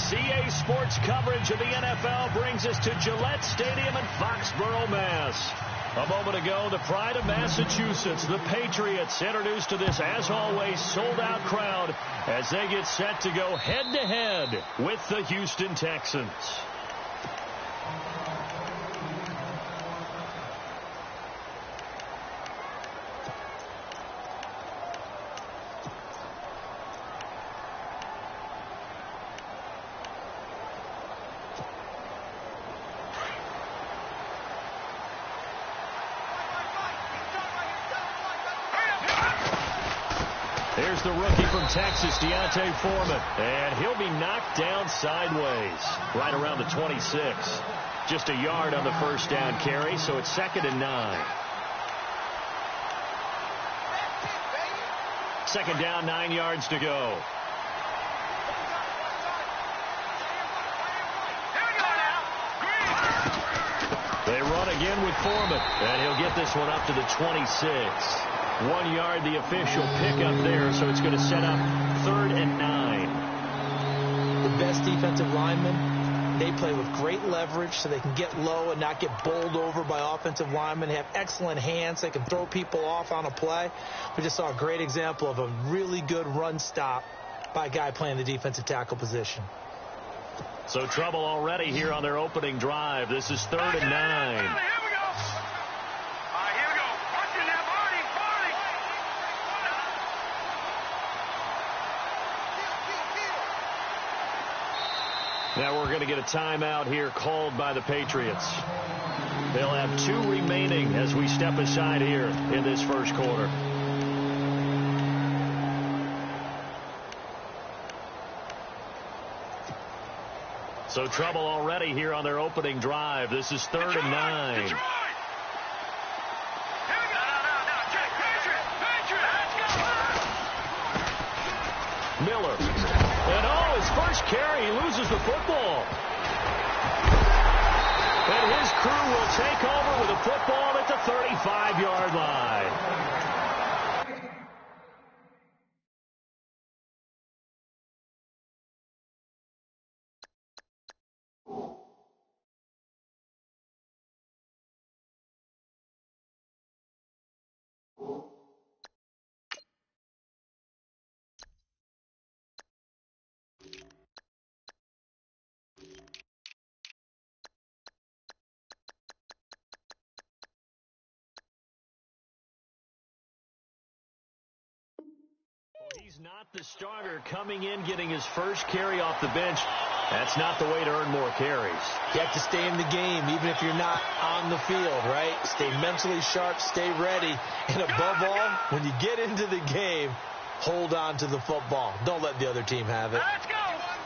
CA Sports coverage of the NFL brings us to Gillette Stadium in Foxborough, Mass. A moment ago, the pride of Massachusetts, the Patriots, introduced to this, as always, sold-out crowd as they get set to go head-to-head with the Houston Texans. Here's the rookie from Texas, D'Onta Foreman, and he'll be knocked down sideways right around the 26. Just a yard on the first down carry, so it's 2nd and 9. 2nd down, 9 yards to go. They run again with Foreman, and he'll get this one up to the 26. 1 yard, the official pickup there, so it's going to set up 3rd and 9. The best defensive linemen, they play with great leverage so they can get low and not get bowled over by offensive linemen. They have excellent hands. They can throw people off on a play. We just saw a great example of a really good run stop by a guy playing the defensive tackle position. So trouble already here on their opening drive. This is 3rd and 9. Now we're going to get a timeout here called by the Patriots. They'll have 2 remaining as we step aside here in this first quarter. So trouble already here on their opening drive. This is 3rd and 9. Miller. And his first carry, he loses the football. And his crew will take over with a football at the 35-yard line. He's not the starter coming in, getting his first carry off the bench. That's not the way to earn more carries. You have to stay in the game, even if you're not on the field, right? Stay mentally sharp, stay ready. And above all, when you get into the game, hold on to the football. Don't let the other team have it. Let's go.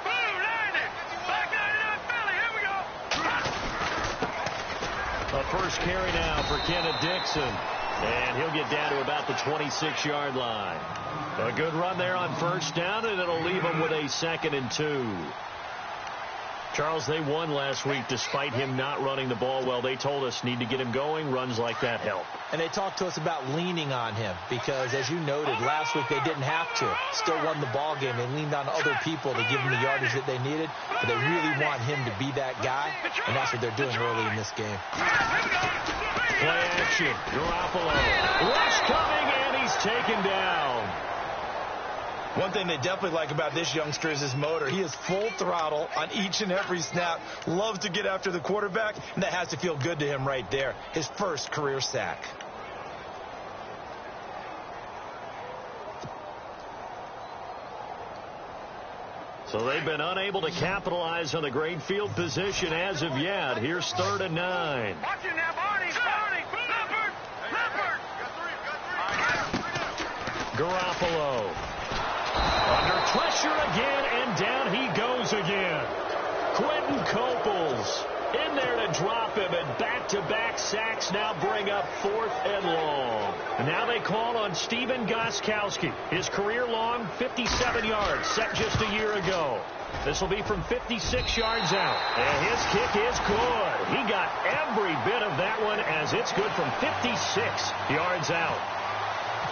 Boom, landed. Back 99 Philly. Here we go. A first carry now for Kenneth Dixon. And he'll get down to about the 26-yard line. A good run there on first down, and it'll leave him with a 2nd and 2. Charles, they won last week despite him not running the ball well. They told us need to get him going. Runs like that help. And they talked to us about leaning on him because, as you noted, last week they didn't have to. Still won the ball game. They leaned on other people to give them the yardage that they needed, but they really want him to be that guy, and that's what they're doing early in this game. Play action. Garoppolo. Rush coming, and he's taken down. One thing they definitely like about this youngster is his motor. He is full throttle on each and every snap. Loves to get after the quarterback, and that has to feel good to him right there. His first career sack. So they've been unable to capitalize on the great field position as of yet. Here's 3rd and 9. Watching that, Barney. Garoppolo. Under pressure again, and down he goes again. Quentin Coples in there to drop him, and back-to-back sacks now bring up 4th and long. And now they call on Stephen Gostkowski. His career-long 57 yards set just a year ago. This will be from 56 yards out. And his kick is good. He got every bit of that one as it's good from 56 yards out.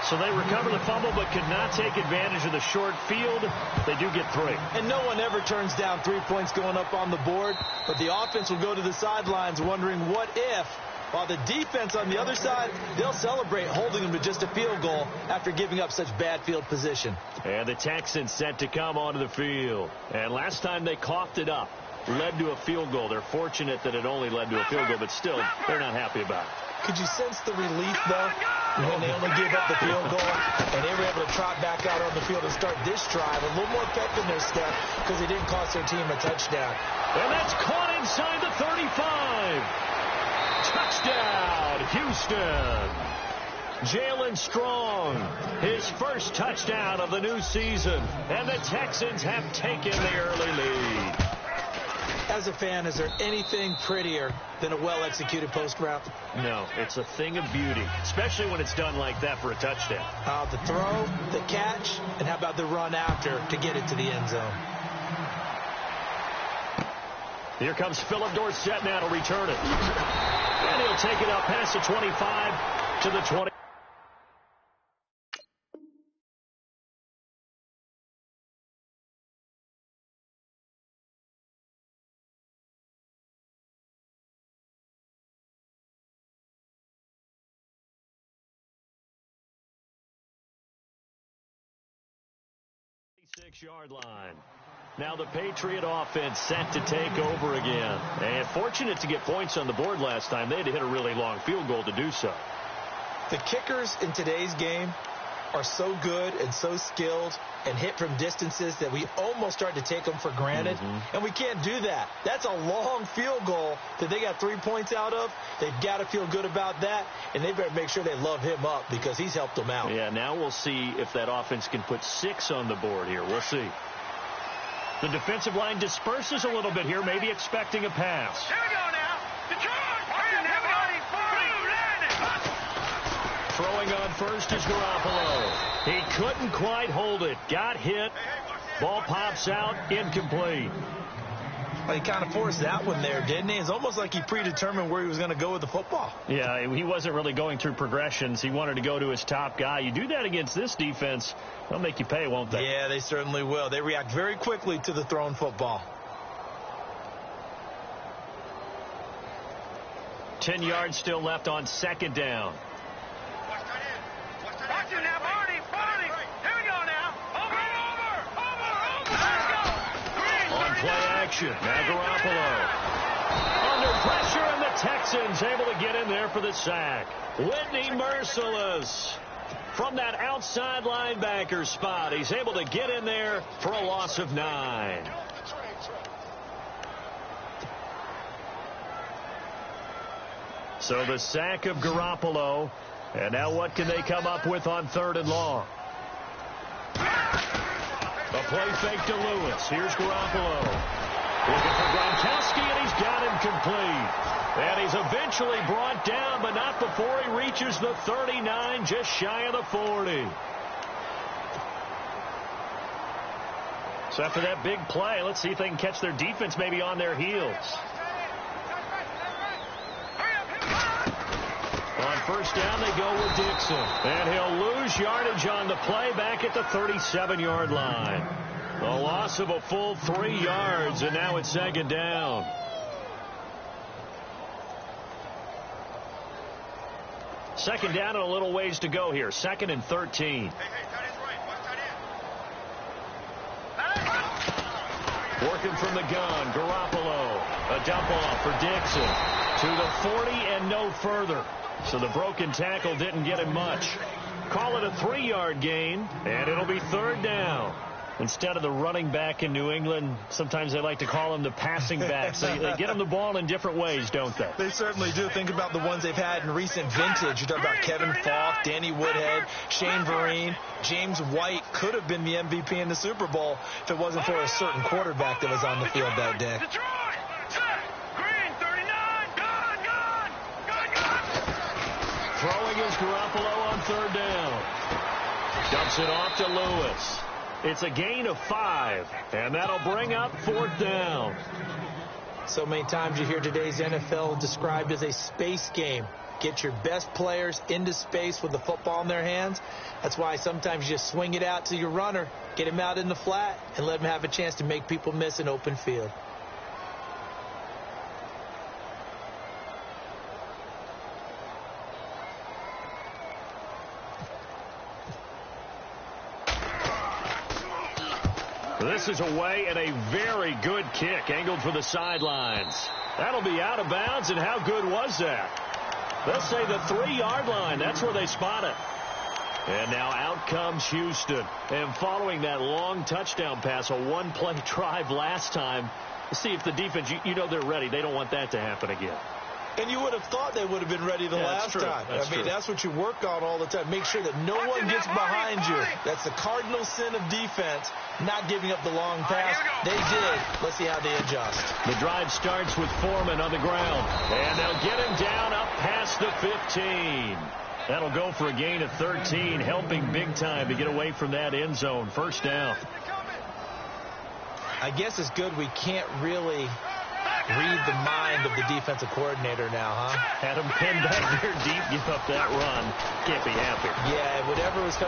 So they recover the fumble but could not take advantage of the short field. They do get 3. And no one ever turns down 3 points going up on the board, but the offense will go to the sidelines wondering what if, while the defense on the other side, they'll celebrate holding them to just a field goal after giving up such bad field position. And the Texans set to come onto the field. And last time they coughed it up, led to a field goal. They're fortunate that it only led to a field goal, but still, they're not happy about it. Could you sense the relief, though, when they only gave up the field goal and they were able to trot back out on the field and start this drive a little more pep in their step because they didn't cost their team a touchdown. And that's caught inside the 35. Touchdown, Houston. Jalen Strong, his first touchdown of the new season. And the Texans have taken the early lead. As a fan, is there anything prettier than a well-executed post route? No, it's a thing of beauty, especially when it's done like that for a touchdown. The throw, the catch, and how about the run after to get it to the end zone? Here comes Philip Dorsett now to return it. And he'll take it up past the 25 to the 20. Yard line. Now the Patriot offense set to take over again. And fortunate to get points on the board last time. They had to hit a really long field goal to do so. The kickers in today's game are so good and so skilled and hit from distances that we almost start to take them for granted. And we can't do that. That's a long field goal that they got 3 points out of. They've got to feel good about that, and they better make sure they love him up because he's helped them out. Yeah, now we'll see if that offense can put 6 on the board here. We'll see. The defensive line disperses a little bit here, maybe expecting a pass. Here we go now. Detroit. Throwing on first is Garoppolo. He couldn't quite hold it. Got hit. Ball pops out. Incomplete. Well, he kind of forced that one there, didn't he? It's almost like he predetermined where he was going to go with the football. Yeah, he wasn't really going through progressions. He wanted to go to his top guy. You do that against this defense, they'll make you pay, won't they? Yeah, they certainly will. They react very quickly to the thrown football. 10 yards still left on second down. Watch it now, Barney. Here we go now. Over. Let's go. On play action. Now Garoppolo. Under pressure, and the Texans able to get in there for the sack. Whitney Merciless from that outside linebacker spot. He's able to get in there for a loss of 9. So the sack of Garoppolo. And now what can they come up with on 3rd and long? A play fake to Lewis. Here's Garoppolo. Looking for Gronkowski, and he's got him complete. And he's eventually brought down, but not before he reaches the 39, just shy of the 40. So after that big play, let's see if they can catch their defense maybe on their heels. On first down, they go with Dixon. And he'll lose yardage on the play back at the 37-yard line. A loss of a full 3 yards, and now it's second down. Second down and a little ways to go here. 2nd and 13. Working from the gun, Garoppolo. A dump off for Dixon. To the 40 and no further. So the broken tackle didn't get him much. Call it a 3-yard gain, and it'll be 3rd down. Instead of the running back in New England, sometimes they like to call him the passing back. So they get him the ball in different ways, don't they? They certainly do. Think about the ones they've had in recent vintage. You talk about Kevin Falk, Danny Woodhead, Shane Vereen, James White could have been the MVP in the Super Bowl if it wasn't for a certain quarterback that was on the field that day. Throwing is Garoppolo on 3rd down. Dumps it off to Lewis. It's a gain of 5, and that'll bring up 4th down. So many times you hear today's NFL described as a space game. Get your best players into space with the football in their hands. That's why sometimes you just swing it out to your runner, get him out in the flat, and let him have a chance to make people miss an open field. This is away and a very good kick angled for the sidelines. That'll be out of bounds, and how good was that? They'll say the 3-yard line. That's where they spot it. And now out comes Houston. And following that long touchdown pass, a one-play drive last time, see if the defense, you know they're ready. They don't want that to happen again. And you would have thought they would have been ready the last time. That's what you work on all the time. Make sure that no one gets behind you. That's the cardinal sin of defense, not giving up the long pass. They did. Let's see how they adjust. The drive starts with Foreman on the ground. And they'll get him down up past the 15. That'll go for a gain of 13, helping big time to get away from that end zone. First down. I guess it's good we can't really read the mind of the defensive coordinator now, huh? Had him pinned back there deep, give up that run. Can't be happy. Yeah, whatever's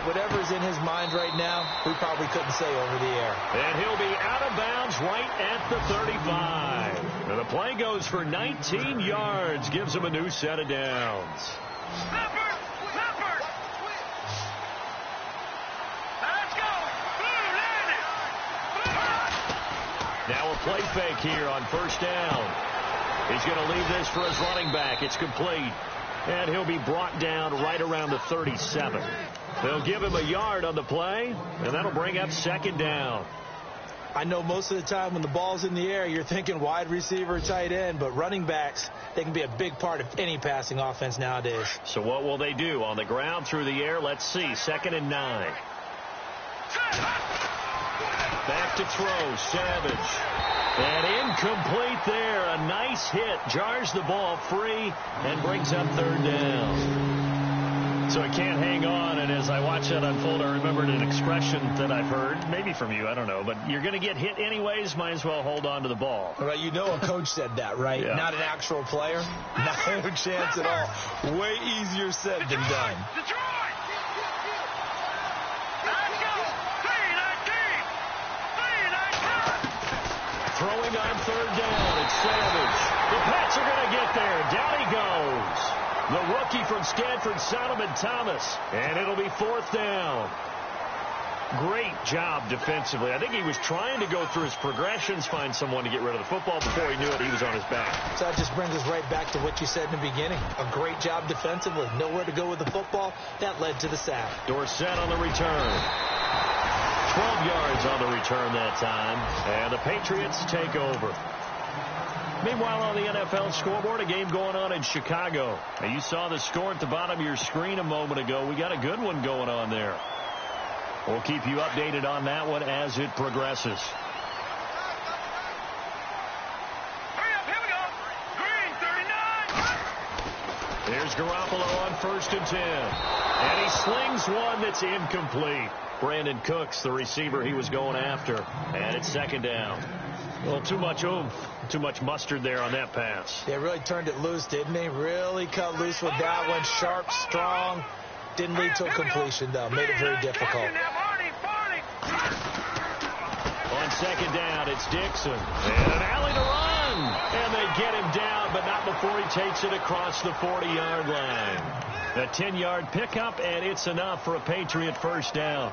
in his mind right now, we probably couldn't say over the air. And he'll be out of bounds right at the 35. And the play goes for 19 yards, gives him a new set of downs. Now a play fake here on first down. He's going to leave this for his running back. It's complete. And he'll be brought down right around the 37. They'll give him a yard on the play, and that'll bring up second down. I know most of the time when the ball's in the air, you're thinking wide receiver, tight end, but running backs, they can be a big part of any passing offense nowadays. So what will they do? On the ground, through the air? Let's see. 2nd and 9. Back to throw, Savage. And incomplete there. A nice hit. Jars the ball free and brings up third down. So he can't hang on. And as I watch that unfold, I remembered an expression that I've heard, maybe from you, I don't know, but you're going to get hit anyways, might as well hold on to the ball. Right, you know a coach said that, right? Yeah. Not an actual player. No chance at all. Way easier said than done. Throwing on third down, it's Savage. The Pats are going to get there. Down he goes. The rookie from Stanford, Solomon Thomas. And it'll be 4th down. Great job defensively. I think he was trying to go through his progressions, find someone to get rid of the football. Before he knew it, he was on his back. So that just brings us right back to what you said in the beginning. A great job defensively. Nowhere to go with the football. That led to the sack. Dorsett on the return. 12 yards on the return that time, and the Patriots take over. Meanwhile, on the NFL scoreboard, a game going on in Chicago. Now, you saw the score at the bottom of your screen a moment ago. We got a good one going on there. We'll keep you updated on that one as it progresses. Hurry up, here we go. Green, 39. There's Garoppolo on 1st and 10. And he slings one that's incomplete. Brandon Cooks, the receiver he was going after. And it's 2nd down. Well, too much oomph, too much mustard there on that pass. They really turned it loose, didn't they? Really cut loose with that one. Sharp, strong. Didn't lead to a completion, though. Made it very difficult. On 2nd down, it's Dixon. And an alley to run. And they get him down, but not before he takes it across the 40-yard line. A 10-yard pickup, and it's enough for a Patriot first down.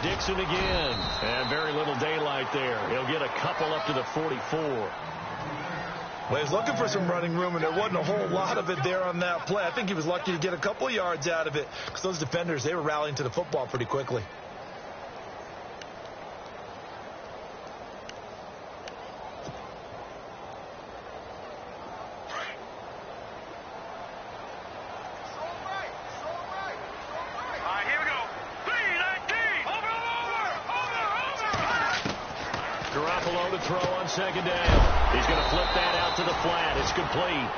Dixon again, and very little daylight there. He'll get a couple up to the 44. Well, he's looking for some running room, and there wasn't a whole lot of it there on that play. I think he was lucky to get a couple of yards out of it because those defenders, they were rallying to the football pretty quickly. All right, here we go. 3, 19. throw on second down. He's going to flip that out to the flat. It's complete.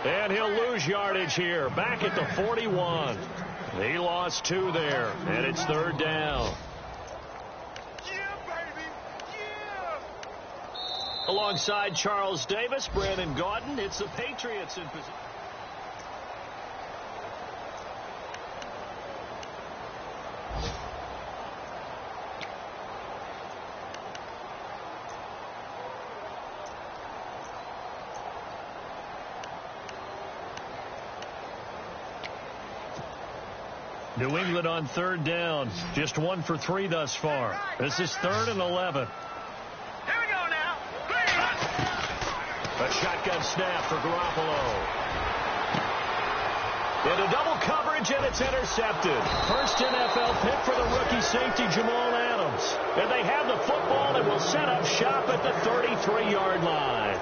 And he'll lose yardage here. Back at the 41. He lost 2 there. And it's third down. Alongside Charles Davis, Brandon Gaudin. It's the Patriots in position. New England on third down. Just 1 for 3 thus far. This is 3rd and 11. Here we go now. A shotgun snap for Garoppolo. Into double coverage, and it's intercepted. First NFL pick for the rookie safety, Jamal Adams. And they have the football and will set up shop at the 33-yard line.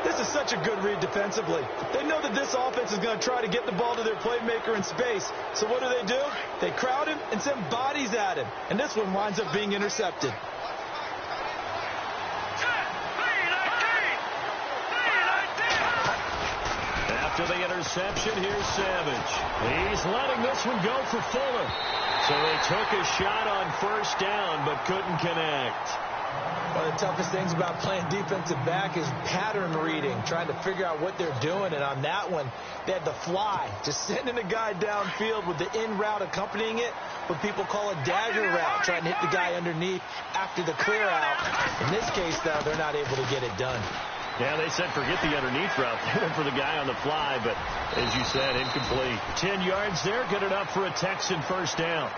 This is such a good read defensively. They know that this offense is going to try to get the ball to their playmaker in space. So what do? They crowd him and send bodies at him. And this one winds up being intercepted. After the interception, here's Savage. He's letting this one go for Fuller. So they took a shot on first down but couldn't connect. One of the toughest things about playing defensive back is pattern reading, trying to figure out what they're doing. And on that one, they had the fly, just sending a guy downfield with the in route accompanying it, what people call a dagger route, trying to hit the guy underneath after the clear out. In this case, though, they're not able to get it done. Yeah, they said forget the underneath route. They went for the guy on the fly, but as you said, incomplete. 10 yards there, good enough for a Texan first down.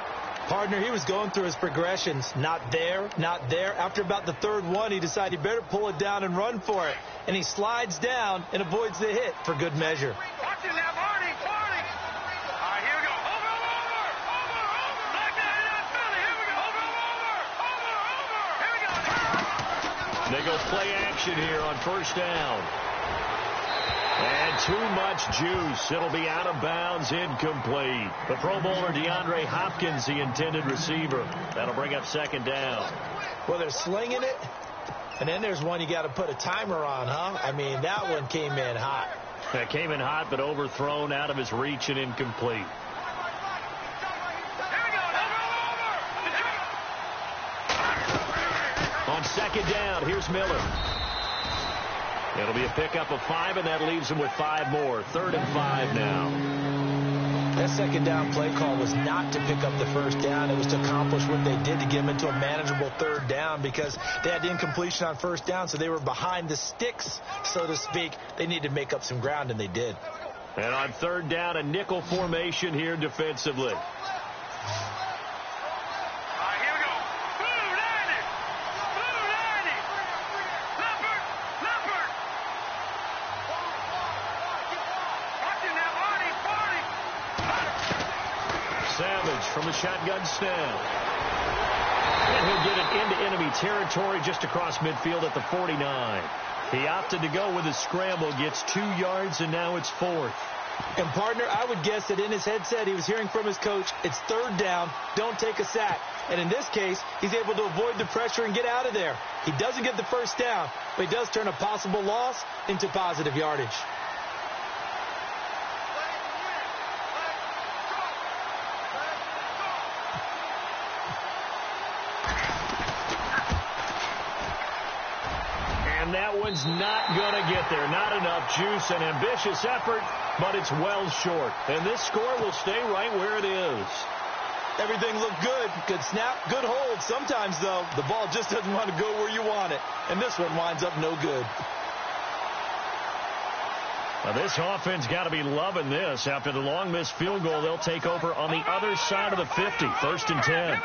Partner, he was going through his progressions. Not there, not there. After about the third one, he decided he better pull it down and run for it. And he slides down and avoids the hit for good measure. Watch it now, Marty. All right, here we go. Over. Back down in Philly. Here we go. Over. Here we go. They go play action here on first down. And too much juice. It'll be out of bounds, incomplete. The Pro Bowler DeAndre Hopkins, the intended receiver. That'll bring up second down. Well, they're slinging it, and then there's one you got to put a timer on, huh? I mean, that one came in hot. That came in hot, but overthrown, out of his reach, and incomplete. On second down, here's Miller. It'll be a pickup of 5, and that leaves them with 5 more. 3rd and 5 now. That second down play call was not to pick up the first down. It was to accomplish what they did to get them into a manageable 3rd down because they had the incompletion on first down, so they were behind the sticks, so to speak. They needed to make up some ground, and they did. And on 3rd down, a nickel formation here defensively. From the shotgun snap. And he'll get it into enemy territory just across midfield at the 49. He opted to go with a scramble, gets 2 yards, and now it's 4th. And, partner, I would guess that in his headset he was hearing from his coach, it's 3rd down, don't take a sack. And in this case, he's able to avoid the pressure and get out of there. He doesn't get the first down, but he does turn a possible loss into positive yardage. And that one's not going to get there. Not enough juice, an ambitious effort, but it's well short. And this score will stay right where it is. Everything looked good. Good snap, good hold. Sometimes, though, the ball just doesn't want to go where you want it. And this one winds up no good. Now this offense got to be loving this. After the long missed field goal, they'll take over on the other side of the 50. 1st and 10.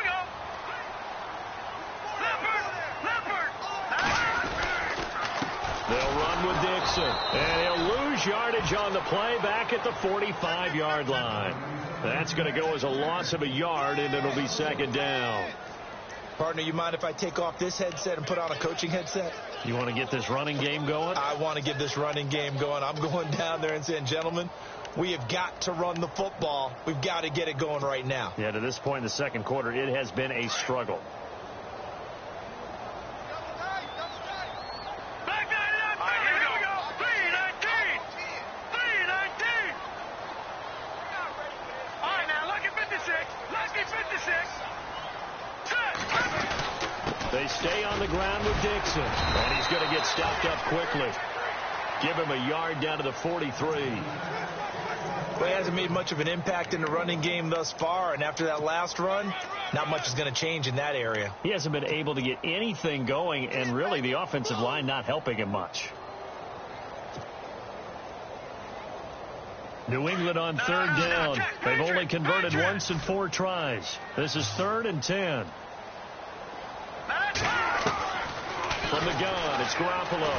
They'll run with Dixon, and he'll lose yardage on the play back at the 45-yard line. That's going to go as a loss of a yard, and it'll be 2nd down. Partner, you mind if I take off this headset and put on a coaching headset? You want to get this running game going? I want to get this running game going. I'm going down there and saying, gentlemen, we have got to run the football. We've got to get it going right now. Yeah, to this point in the second quarter, it has been a struggle. They stay on the ground with Dixon. And he's going to get stopped up quickly. Give him a yard down to the 43. Well, he hasn't made much of an impact in the running game thus far, and after that last run, not much is going to change in that area. He hasn't been able to get anything going, and really the offensive line not helping him much. New England on third down. They've only converted once in 4 tries. This is 3rd and 10. From the gun, it's Garoppolo.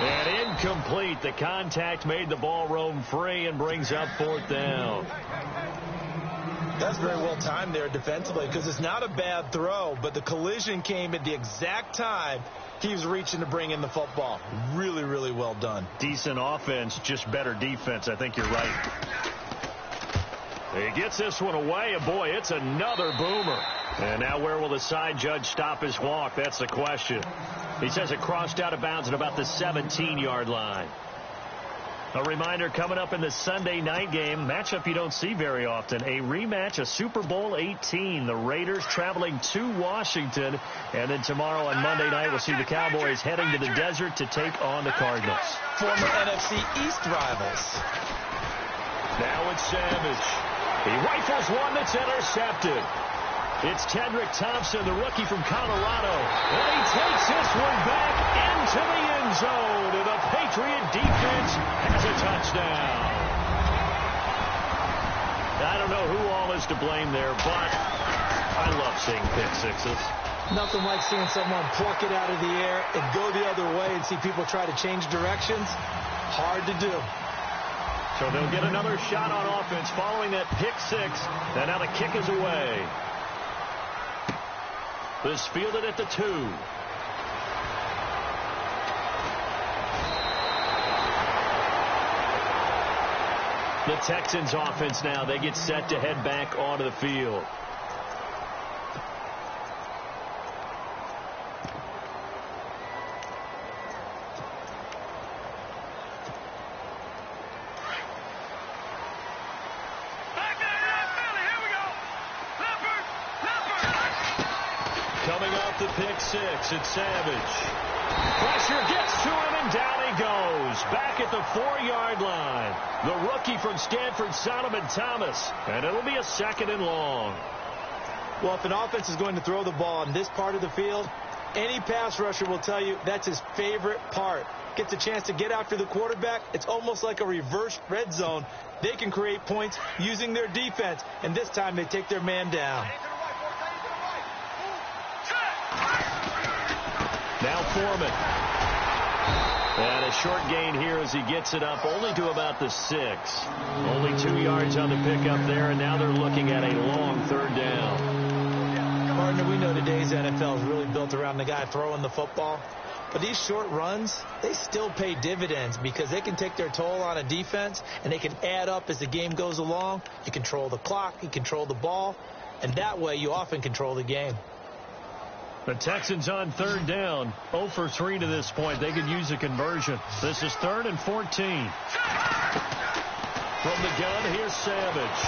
And incomplete. The contact made the ball roam free and brings up 4th down. That's very well timed there defensively, because it's not a bad throw, but the collision came at the exact time he was reaching to bring in the football. Really, really well done. Decent offense, just better defense. I think you're right. He gets this one away, and boy, it's another boomer. And now where will the side judge stop his walk? That's the question. He says it crossed out of bounds at about the 17-yard line. A reminder coming up in the Sunday night game, matchup you don't see very often, a rematch of Super Bowl 18. The Raiders traveling to Washington, and then tomorrow on Monday night we'll see the Cowboys heading to the desert to take on the Cardinals. Former NFC East rivals. Now it's Savage. He rifles one that's intercepted. It's Tedrick Thompson, the rookie from Colorado. And he takes this one back into the end zone. And the Patriot defense has a touchdown. I don't know who all is to blame there, but I love seeing pick sixes. Nothing like seeing someone pluck it out of the air and go the other way and see people try to change directions. Hard to do. So they'll get another shot on offense following that pick six. And now the kick is away. This fielded at the 2. The Texans offense now, they get set to head back onto the field. Pick six, it's Savage. Pressure gets to him, and down he goes. Back at the 4-yard line. The rookie from Stanford, Solomon Thomas. And it'll be a 2nd and long. Well, if an offense is going to throw the ball on this part of the field, any pass rusher will tell you that's his favorite part. Gets a chance to get after the quarterback. It's almost like a reverse red zone. They can create points using their defense, and this time they take their man down. Now Foreman. And a short gain here as he gets it up only to about the 6. Only 2 yards on the pickup there, and now they're looking at a long 3rd down. Partner, we know today's NFL is really built around the guy throwing the football. But these short runs, they still pay dividends because they can take their toll on a defense, and they can add up as the game goes along. You control the clock, you control the ball, and that way you often control the game. The Texans on 3rd down, 0 for 3 to this point. They could use a conversion. This is 3rd and 14. From the gun, here's Savage.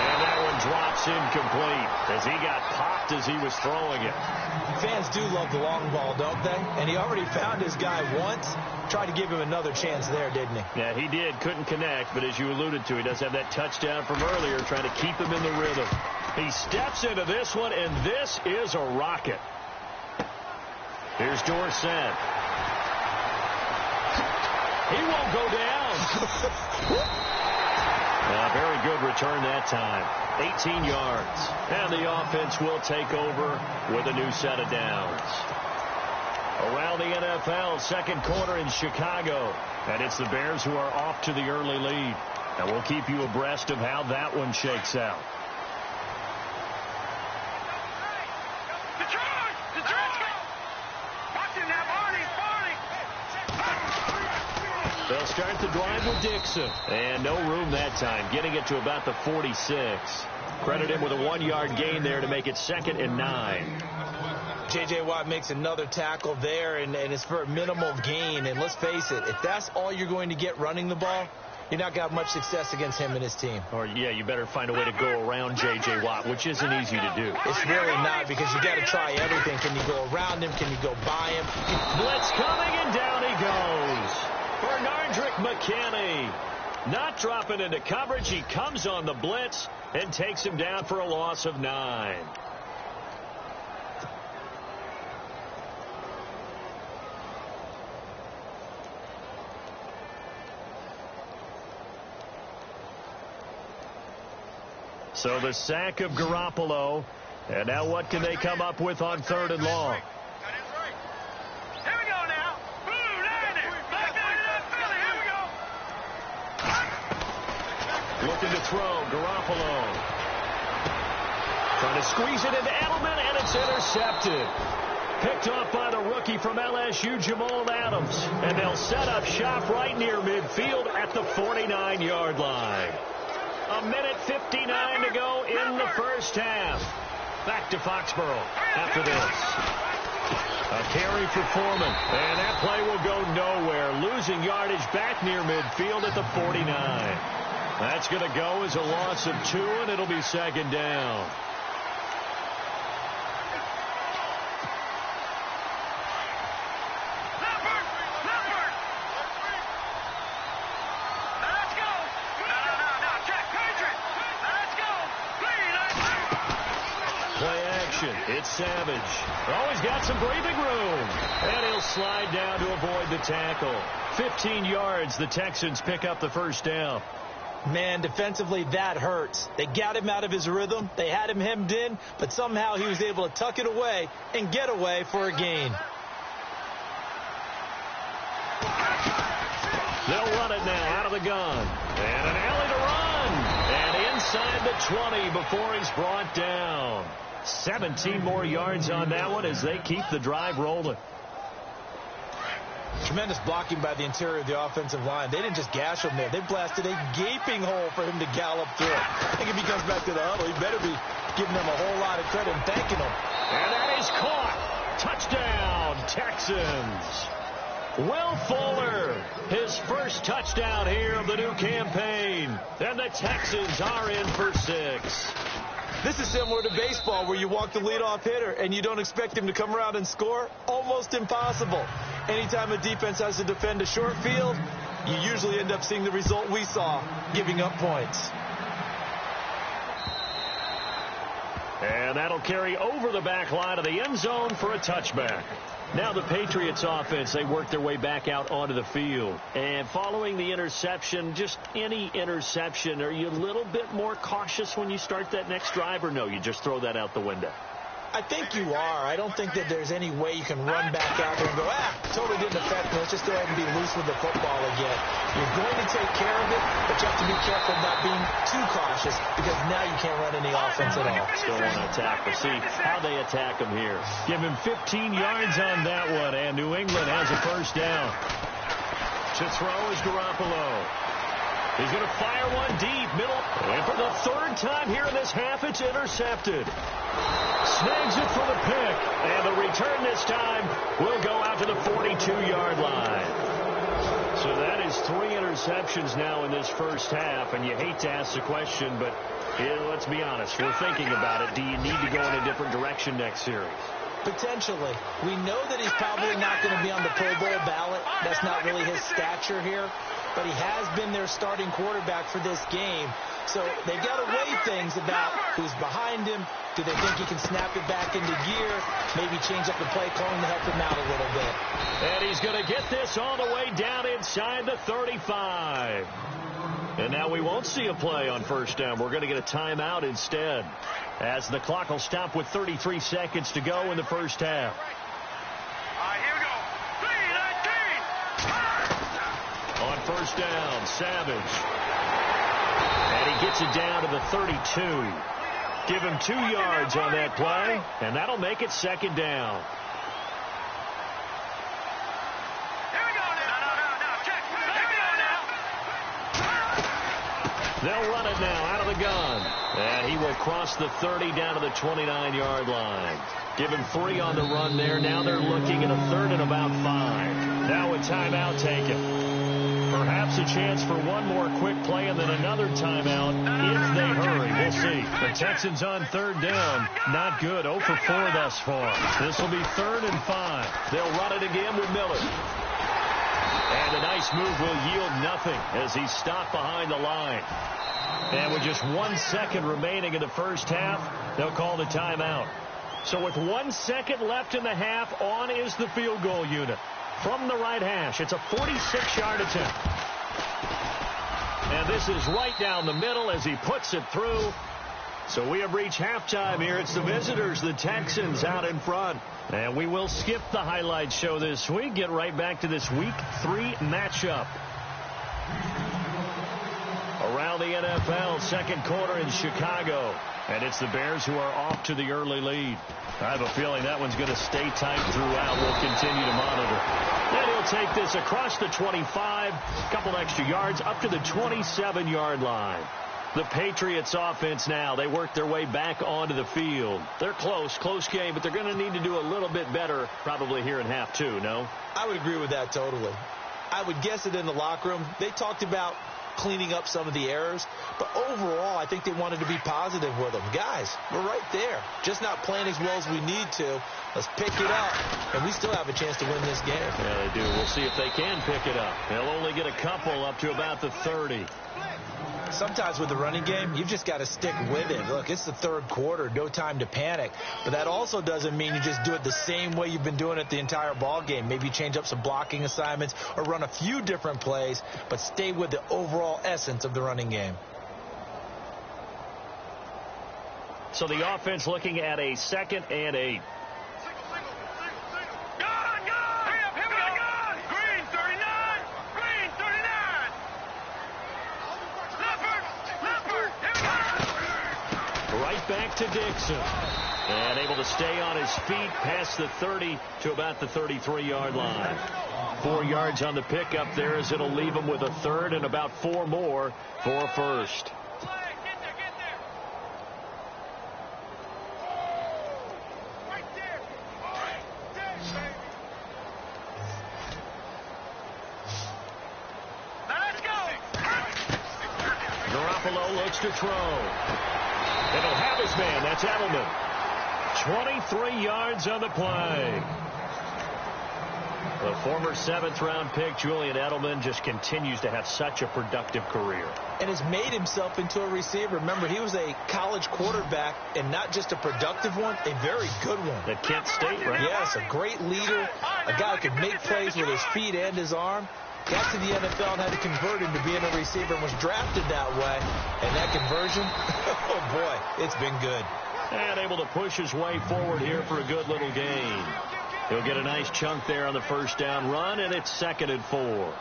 And that one drops incomplete as he got popped as he was throwing it. Fans do love the long ball, don't they? And he already found his guy once. Tried to give him another chance there, didn't he? Yeah, he did. Couldn't connect, but as you alluded to, he does have that touchdown from earlier, trying to keep him in the rhythm. He steps into this one, and this is a rocket. Here's Dorsett. He won't go down. Very good return that time. 18 yards. And the offense will take over with a new set of downs. Around the NFL, 2nd quarter in Chicago. And it's the Bears who are off to the early lead. And we'll keep you abreast of how that one shakes out. They'll start the drive with Dixon. And no room that time, getting it to about the 46. Credit him with a 1-yard gain there to make it 2nd and 9. J.J. Watt makes another tackle there, and it's for a minimal gain. And let's face it, if that's all you're going to get running the ball, you're not going to have much success against him and his team. Or, yeah, you better find a way to go around J.J. Watt, which isn't easy to do. It's really not, because you got to try everything. Can you go around him? Can you go by him? Blitz coming, and down he goes. Bernardrick McKinney not dropping into coverage. He comes on the blitz and takes him down for a loss of 9. So the sack of Garoppolo. And now what can they come up with on 3rd and long? Here we go now. Boom, landed. Back down to Philly. Here we go. Looking to throw. Garoppolo. Trying to squeeze it into Edelman, and it's intercepted. Picked off by the rookie from LSU, Jamal Adams. And they'll set up shop right near midfield at the 49-yard line. 1:59 to go in the first half. Back to Foxborough after this. A carry for Foreman. And that play will go nowhere. Losing yardage back near midfield at the 49. That's going to go as a loss of 2, and it'll be 2nd down. It's Savage. Oh, he's got some breathing room. And he'll slide down to avoid the tackle. 15 yards. The Texans pick up the first down. Man, defensively, that hurts. They got him out of his rhythm. They had him hemmed in, but somehow he was able to tuck it away and get away for a gain. They'll run it now out of the gun. And an alley to run. And inside the 20 before he's brought down. 17 more yards on that one as they keep the drive rolling. Tremendous blocking by the interior of the offensive line. They didn't just gash him there. They blasted a gaping hole for him to gallop through. I think if he comes back to the huddle, he better be giving them a whole lot of credit and thanking them. And that is caught. Touchdown, Texans. Will Fuller, his first touchdown here of the new campaign. And the Texans are in for 6. This is similar to baseball, where you walk the leadoff hitter and you don't expect him to come around and score. Almost impossible. Anytime a defense has to defend a short field, you usually end up seeing the result we saw, giving up points. And that'll carry over the back line of the end zone for a touchback. Now the Patriots offense, they work their way back out onto the field. And following the interception, just any interception, are you a little bit more cautious when you start that next drive, or no, you just throw that out the window? I think you are. I don't think that there's any way you can run back out there and go, totally didn't affect me. Let's just go ahead and be loose with the football again. You're going to take care of it, but you have to be careful not being too cautious, because now you can't run any offense at all. Still want to attack. We'll see how they attack him here. Give him 15 yards on that one, and New England has a first down. To throw is Garoppolo. He's going to fire one deep, middle. And for the 3rd time here in this half, it's intercepted. Snags it for the pick. And the return this time will go out to the 42-yard line. So that is 3 interceptions now in this first half. And you hate to ask the question, but let's be honest. We're thinking about it. Do you need to go in a different direction next series? Potentially. We know that he's probably not going to be on the Pro Bowl ballot. That's not really his stature here. But he has been their starting quarterback for this game. So they've got to weigh things about who's behind him. Do they think he can snap it back into gear? Maybe change up the play calling to help him out a little bit. And he's going to get this all the way down inside the 35. And now we won't see a play on first down. We're going to get a timeout instead, as the clock will stop with 33 seconds to go in the first half. Here we go. 3-19. On first down, Savage. And he gets it down to the 32. Give him 2 yards on that play, and that'll make it 2nd down. They'll run it now out of the gun. And he will cross the 30 down to the 29-yard line. Give him 3 on the run there. Now they're looking at a 3rd and about 5. Now a timeout taken. For Perhaps a chance for one more quick play and then another timeout if they hurry. We'll see. The Texans on third down. Not good. 0 for 4 thus far. This will be 3rd and 5. They'll run it again with Miller. And a nice move will yield nothing as he's stopped behind the line. And with just 1 second remaining in the first half, they'll call the timeout. So with 1 second left in the half, on is the field goal unit. From the right hash, it's a 46-yard attempt. And this is right down the middle as he puts it through. So we have reached halftime here. It's the visitors, the Texans, out in front. And we will skip the highlight show this week. Get right back to this Week 3 matchup. Around the NFL, second quarter in Chicago. And it's the Bears who are off to the early lead. I have a feeling that one's going to stay tight throughout. We'll continue to monitor. Then he'll take this across the 25, a couple extra yards, up to the 27-yard line. The Patriots offense now, they work their way back onto the field. They're close game, but they're going to need to do a little bit better probably here in half 2, no? I would agree with that totally. I would guess that in the locker room, they talked about cleaning up some of the errors, but overall, I think they wanted to be positive with them. Guys, we're right there. Just not playing as well as we need to. Let's pick it up, and we still have a chance to win this game. Yeah, they do. We'll see if they can pick it up. They'll only get a couple up to about the 30. Sometimes with the running game, you've just got to stick with it. Look, it's the third quarter, no time to panic. But that also doesn't mean you just do it the same way you've been doing it the entire ball game. Maybe change up some blocking assignments or run a few different plays, but stay with the overall essence of the running game. So the offense looking at a 2nd and 8. Back to Dixon. And able to stay on his feet past the 30 to about the 33-yard line. 4 yards on the pickup there as it'll leave him with a 3rd and about 4 more for a 1st. Garoppolo looks to throw. It'll have his man. That's Edelman. 23 yards on the play. The former 7th-round pick, Julian Edelman, just continues to have such a productive career. And has made himself into a receiver. Remember, he was a college quarterback, and not just a productive one, a very good one. At Kent State, right? Yes, a great leader, a guy who could make plays with his feet and his arm. Got to the NFL and had to convert him to being a receiver and was drafted that way. And that conversion, oh boy, it's been good. And able to push his way forward here for a good little gain. He'll get a nice chunk there on the first down run, and it's 2nd and 4.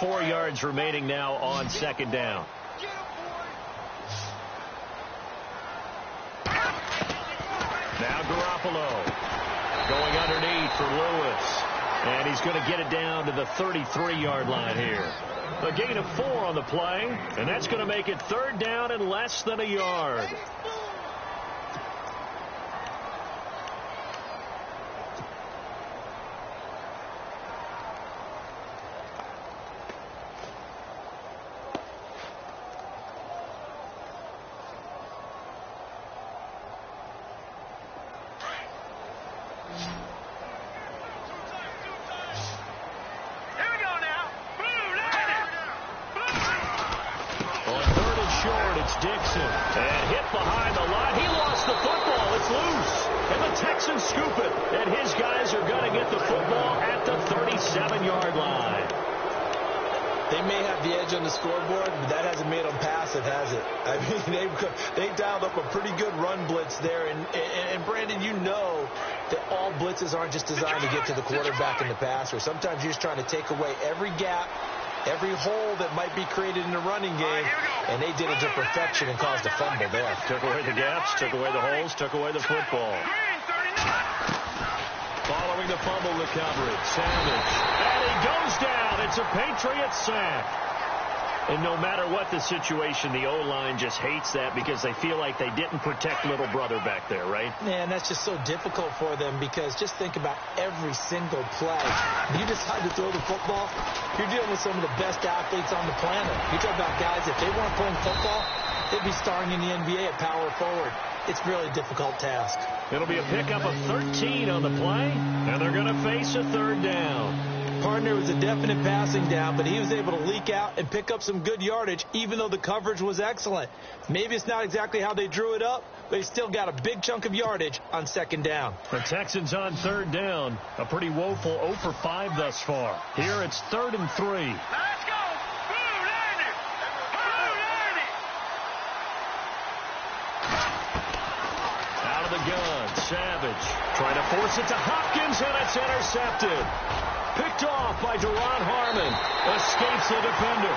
Four yards remaining now on 2nd down. Now Garoppolo going underneath for Lewis. And he's going to get it down to the 33-yard line here. A gain of 4 on the play, and that's going to make it 3rd down and less than a yard. Dixon, and hit behind the line. He lost the football. It's loose. And the Texans scoop it. And his guys are going to get the football at the 37-yard line. They may have the edge on the scoreboard, but that hasn't made them passive, has it? I mean, they dialed up a pretty good run blitz there. And Brandon, you know that all blitzes aren't just designed to get to the quarterback and the passer. Sometimes you're just trying to take away every gap, every hole that might be created in the running game, and they did it to perfection and caused a fumble there. Took away the gaps, took away the holes, took away the football. Following the fumble recovery, Savage. And he goes down. It's a Patriots sack. And no matter what the situation, the O-line just hates that because they feel like they didn't protect little brother back there, right? Man, that's just so difficult for them because just think about every single play. If you decide to throw the football, you're dealing with some of the best athletes on the planet. You talk about guys, if they weren't playing football, they'd be starring in the NBA at power forward. It's a really difficult task. It'll be a pickup of 13 on the play, and they're going to face a third down. Partner was a definite passing down, but he was able to leak out and pick up some good yardage, even though the coverage was excellent. Maybe it's not exactly how they drew it up, but he still got a big chunk of yardage on second down. The Texans on third down. A pretty woeful 0 for 5 thus far. Here it's 3rd and 3. Let's go! Blue 90! Blue 90! Out of the gun, Savage trying to force it to Hopkins, and it's intercepted. Picked off by Deron Harmon. Escapes the defender.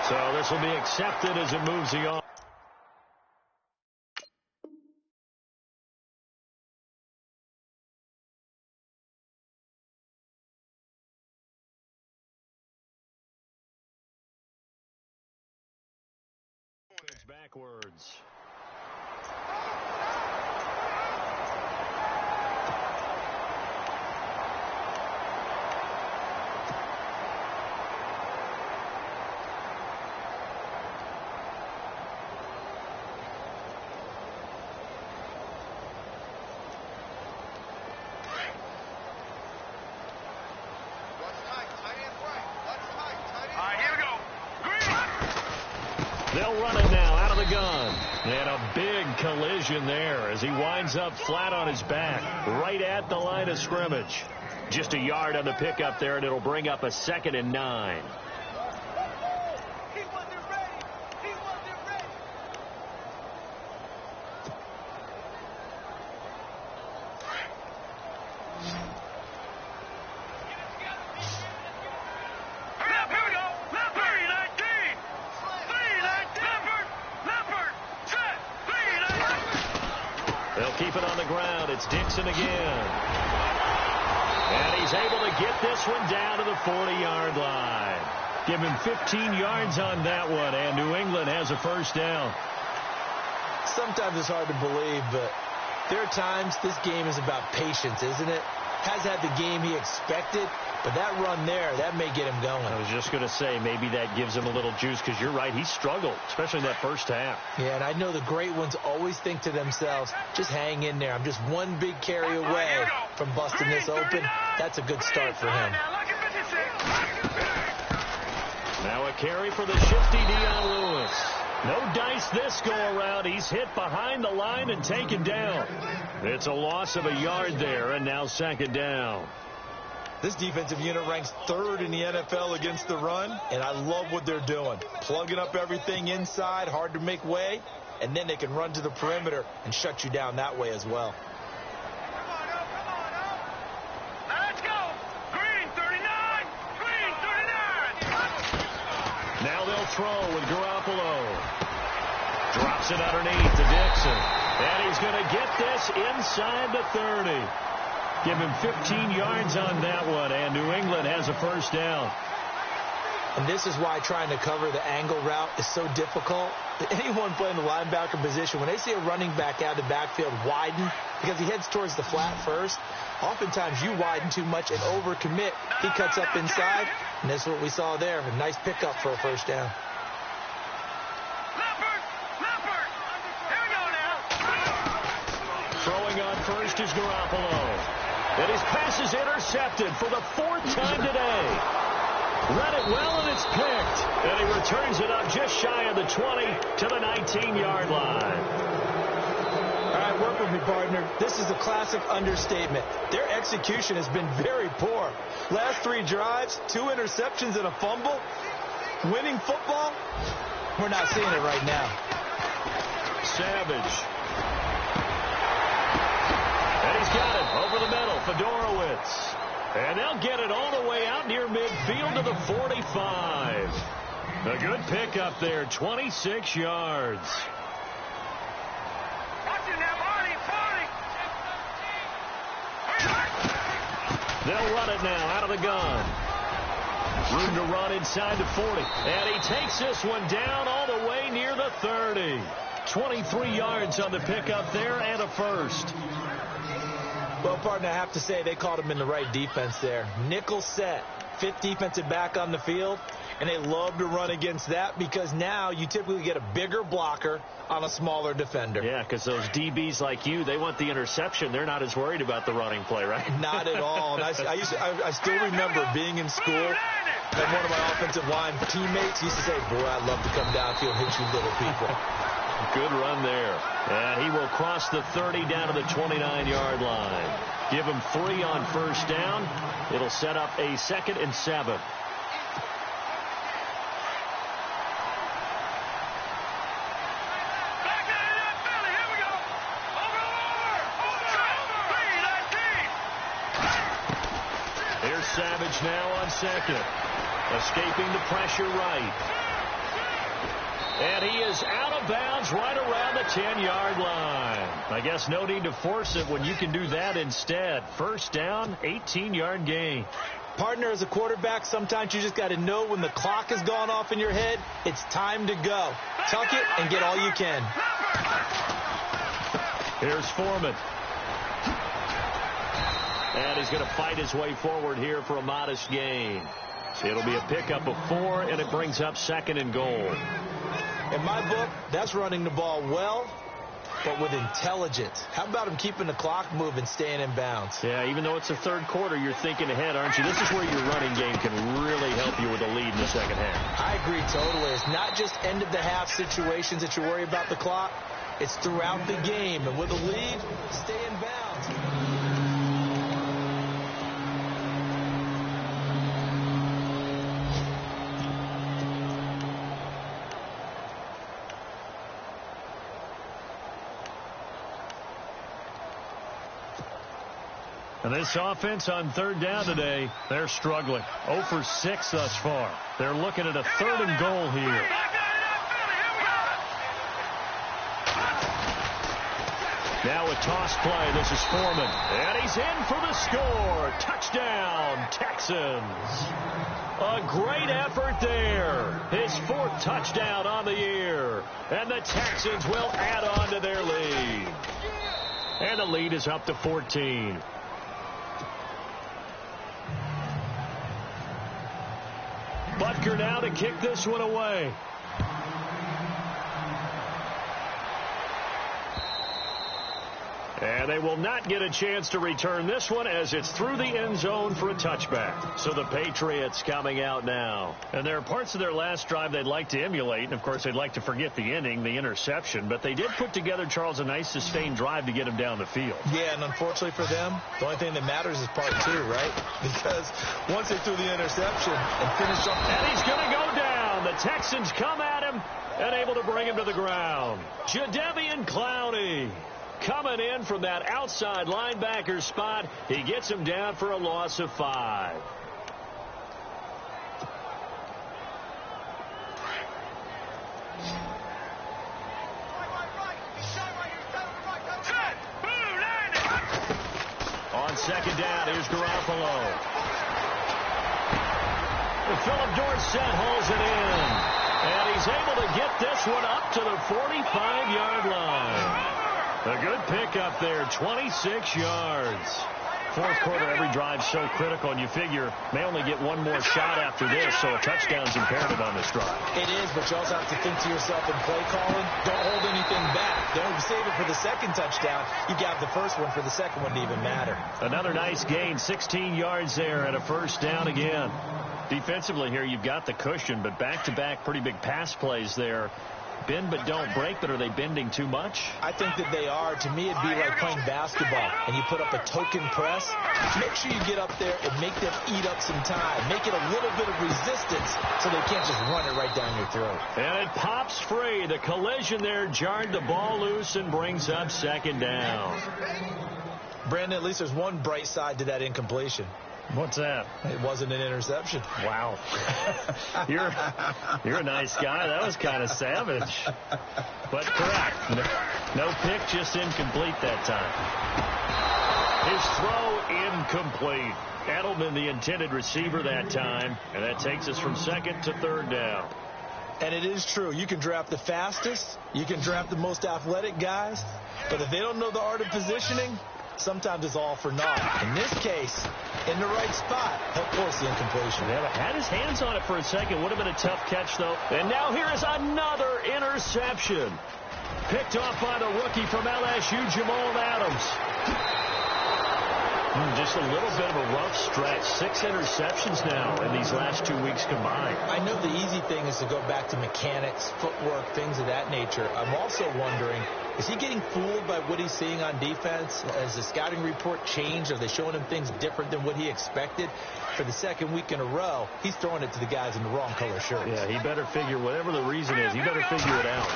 So this will be accepted as it moves the off. Backwards. They'll run it now out of the gun. And a big collision there as he winds up flat on his back right at the line of scrimmage. Just a yard on the pickup there, and it'll bring up a 2nd and 9. Keep it on the ground. It's Dixon again. And he's able to get this one down to the 40-yard line. Give him 15 yards on that one, and New England has a first down. Sometimes it's hard to believe, but there are times this game is about patience, isn't it? Has had the game he expected, but that run there, that may get him going. I was just going to say, maybe that gives him a little juice, because you're right, he struggled, especially in that first half. Yeah, and I know the great ones always think to themselves, just hang in there. I'm just one big carry away from busting this open. That's a good start for him. Now a carry for the shifty Dion Lewis. No dice this go-around. He's hit behind the line and taken down. It's a loss of a yard there, and now 2nd down. This defensive unit ranks 3rd in the NFL against the run, and I love what they're doing. Plugging up everything inside, hard to make way, and then they can run to the perimeter and shut you down that way as well. Let's go! Green 39! Green 39! Now they'll throw with Garoppolo. Drops it underneath to Dixon. And he's going to get this inside the 30. Give him 15 yards on that one, and New England has a first down. And this is why trying to cover the angle route is so difficult. Anyone playing the linebacker position, when they see a running back out of the backfield widen, because he heads towards the flat first, oftentimes you widen too much and overcommit. He cuts up inside, and that's what we saw there. A nice pickup for a first down. Throwing on first is Garoppolo. And his pass is intercepted for the 4th time today. Read it well, and it's picked. And he returns it up just shy of the 20 to the 19-yard line. All right, work with me, partner. This is a classic understatement. Their execution has been very poor. Last 3 drives, 2 interceptions and a fumble. Winning football? We're not seeing it right now. Savage. And he's got it over the middle. Fedorowicz. And they'll get it all the way out near midfield to the 45. A good pickup there, 26 yards. They'll run it now out of the gun. Room to run inside the 40. And he takes this one down all the way near the 30. 23 yards on the pickup there and a first. Well, partner, I have to say they caught him in the right defense there. Nickel set, fifth defensive back on the field, and they love to run against that because now you typically get a bigger blocker on a smaller defender. Yeah, because those DBs like you, they want the interception. They're not as worried about the running play, right? Not at all. And I still remember being in school, and one of my offensive line teammates used to say, boy, I'd love to come downfield and hit you little people. Good run there. And he will cross the 30 down to the 29-yard line. Give him 3 on first down. It'll set up a 2nd and 7. Here's Savage now on second. Escaping the pressure right. And he is out of bounds right around the 10-yard line. I guess no need to force it when you can do that instead. First down, 18-yard gain. Partner, as a quarterback, sometimes you just got to know when the clock has gone off in your head, it's time to go. Tuck it and get all you can. Here's Foreman. And he's going to fight his way forward here for a modest gain. It'll be a pickup of 4, and it brings up 2nd and goal. In my book, that's running the ball well, but with intelligence. How about him keeping the clock moving, staying in bounds? Yeah, even though it's the third quarter, you're thinking ahead, aren't you? This is where your running game can really help you with a lead in the second half. I agree totally. It's not just end-of-the-half situations that you worry about the clock. It's throughout the game. And with a lead, stay in bounds. And this offense on third down today, they're struggling. 0 for 6 thus far. They're looking at a 3rd and goal here. Now a toss play. This is Foreman. And he's in for the score. Touchdown, Texans. A great effort there. His 4th touchdown on the year. And the Texans will add on to their lead. And the lead is up to 14. Butker now to kick this one away. And they will not get a chance to return this one as it's through the end zone for a touchback. So the Patriots coming out now. And there are parts of their last drive they'd like to emulate. And, of course, they'd like to forget the inning, the interception. But they did put together, Charles, a nice sustained drive to get him down the field. Yeah, and unfortunately for them, the only thing that matters is part 2, right? Because once they threw the interception and finished up. And he's going to go down. The Texans come at him and able to bring him to the ground. Jadeveon Clowney coming in from that outside linebacker spot. He gets him down for a loss of 5. On second down, here's Garoppolo. Philip Dorsett holds it in. And he's able to get this one up to the 45-yard line. A good pickup there, 26 yards. Fourth quarter, every drive so critical, and you figure may only get one more shot after this, so a touchdown's imperative on this drive. It is, but you also have to think to yourself in play calling, don't hold anything back. Don't save it for the second touchdown. You got the first one for the second one to even matter. Another nice gain, 16 yards there and a first down again. Defensively here, you've got the cushion, but back-to-back pretty big pass plays there. Bend but don't break, but are they bending too much? I think that they are. To me, it'd be like playing basketball, and you put up a token press. Make sure you get up there and make them eat up some time. Make it a little bit of resistance so they can't just run it right down your throat. And it pops free. The collision there jarred the ball loose and brings up second down. Brandon, at least there's one bright side to that incompletion. What's that? It wasn't an interception. Wow. You're a nice guy. That was kind of savage. But correct. No pick, just incomplete that time. His throw incomplete. Edelman, the intended receiver that time, and that takes us from second to third down. And it is true. You can draft the fastest. You can draft the most athletic guys. But if they don't know the art of positioning, sometimes it's all for naught. In this case, in the right spot, of course the incompletion. Yeah, had his hands on it for a second. Would have been a tough catch, though. And now here is another interception. Picked off by the rookie from LSU, Jamal Adams. Just a little bit of a rough stretch. 6 interceptions now in these last 2 weeks combined. I know the easy thing is to go back to mechanics, footwork, things of that nature. I'm also wondering, is he getting fooled by what he's seeing on defense? Has the scouting report changed? Are they showing him things different than what he expected? For the second week in a row, he's throwing it to the guys in the wrong color shirts. Yeah, he better figure, whatever the reason is, he better figure it out.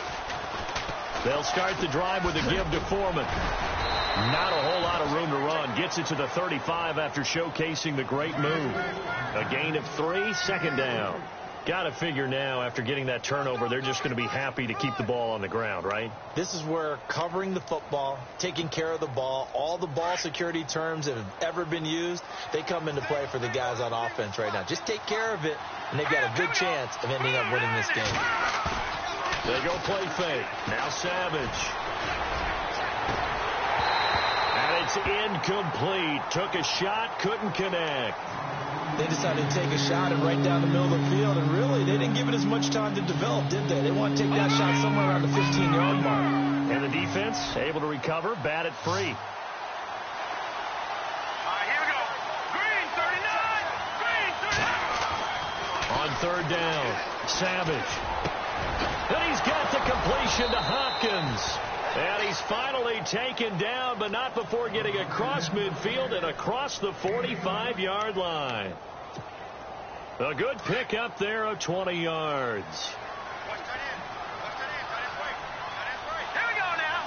They'll start the drive with a give to Foreman. Not a whole lot of room to run. Gets it to the 35 after showcasing the great move. A gain of 3, second down. Got to figure now, after getting that turnover, they're just going to be happy to keep the ball on the ground, right? This is where covering the football, taking care of the ball, all the ball security terms that have ever been used, they come into play for the guys on offense right now. Just take care of it, and they've got a good chance of ending up winning this game. They go play fake. Now Savage. And it's incomplete. Took a shot, couldn't connect. They decided to take a shot and right down the middle of the field, and really, they didn't give it as much time to develop, did they? They want to take that shot somewhere around the 15-yard mark. And the defense able to recover, bat it free. Here we go. Green, 39. Green, 39. On third down, Savage. And he's got the completion to Hopkins. And he's finally taken down, but not before getting across midfield and across the 45-yard line. A good pick up there of 20 yards. Here we go now.